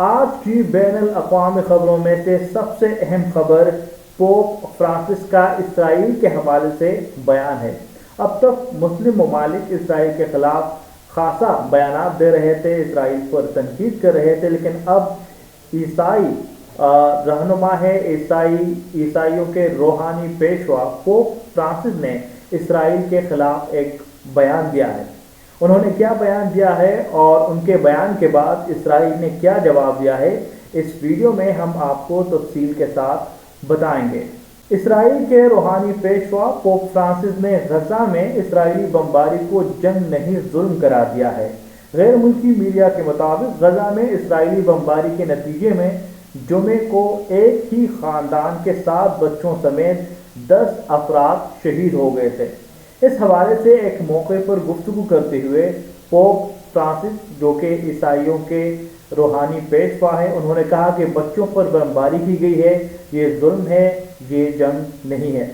آج کی بین الاقوامی خبروں میں سے سب سے اہم خبر پوپ فرانسس کا اسرائیل کے حوالے سے بیان ہے۔ اب تک مسلم ممالک اسرائیل کے خلاف خاصا بیانات دے رہے تھے، اسرائیل پر تنقید کر رہے تھے، لیکن اب عیسائی رہنما ہے، عیسائیوں کے روحانی پیشوا پوپ فرانسس نے اسرائیل کے خلاف ایک بیان دیا ہے۔ انہوں نے کیا بیان دیا ہے اور ان کے بیان کے بعد اسرائیل نے کیا جواب دیا ہے، اس ویڈیو میں ہم آپ کو تفصیل کے ساتھ بتائیں گے۔ اسرائیل کے روحانی پیشوا پوپ فرانسس نے غزہ میں اسرائیلی بمباری کو جنگ نہیں ظلم قرار دیا ہے۔ غیر ملکی میڈیا کے مطابق غزہ میں اسرائیلی بمباری کے نتیجے میں جمعے کو ایک ہی خاندان کے 7 بچوں سمیت 10 افراد شہید ہو گئے تھے۔ اس حوالے سے ایک موقع پر گفتگو کرتے ہوئے پوپ فرانسس، جو کہ عیسائیوں کے روحانی پیشوا ہیں، انہوں نے کہا کہ بچوں پر بمباری کی گئی ہے، یہ ظلم ہے، یہ جنگ نہیں ہے۔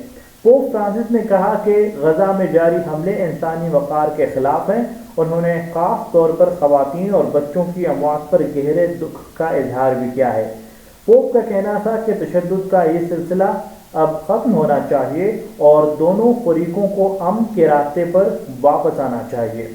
پوپ فرانسس نے کہا کہ غزہ میں جاری حملے انسانی وقار کے خلاف ہیں۔ انہوں نے خاص طور پر خواتین اور بچوں کی اموات پر گہرے دکھ کا اظہار بھی کیا ہے۔ پوپ کا کہنا تھا کہ تشدد کا یہ سلسلہ اب ختم ہونا چاہیے اور دونوں فریقوں کو امن کے راستے پر واپس آنا چاہیے۔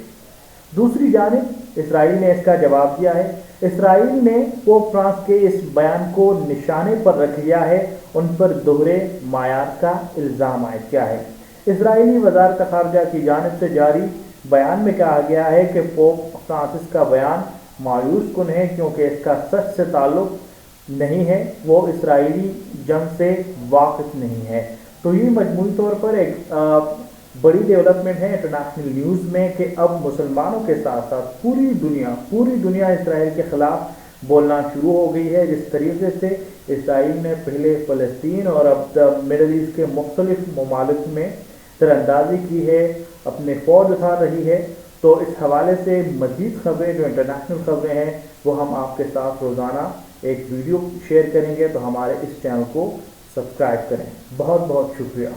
دوسری جانب اسرائیل نے اس کا جواب دیا ہے۔ اسرائیل نے پوپ فرانسس کے اس بیان کو نشانے پر رکھ لیا ہے، ان پر دوہرے معیار کا الزام عائد کیا ہے۔ اسرائیلی وزارت خارجہ کی جانب سے جاری بیان میں کہا گیا ہے کہ پوپ فرانسس کا بیان مایوس کن ہے، کیونکہ اس کا سچ سے تعلق نہیں ہے، وہ اسرائیلی جنگ سے واقف نہیں ہے۔ تو یہ مجموعی طور پر ایک بڑی ڈیولپمنٹ ہے انٹرنیشنل نیوز میں کہ اب مسلمانوں کے ساتھ ساتھ پوری دنیا اسرائیل کے خلاف بولنا شروع ہو گئی ہے۔ جس طریقے سے اسرائیل نے پہلے فلسطین اور اب مڈل ایسٹ کے مختلف ممالک میں تیر اندازی کی ہے، اپنے فوج اٹھا رہی ہے، تو اس حوالے سے مزید خبریں جو انٹرنیشنل خبریں ہیں وہ ہم آپ کے ساتھ روزانہ ایک ویڈیو شیئر کریں گے، تو ہمارے اس چینل کو سبسکرائب کریں۔ بہت بہت شکریہ۔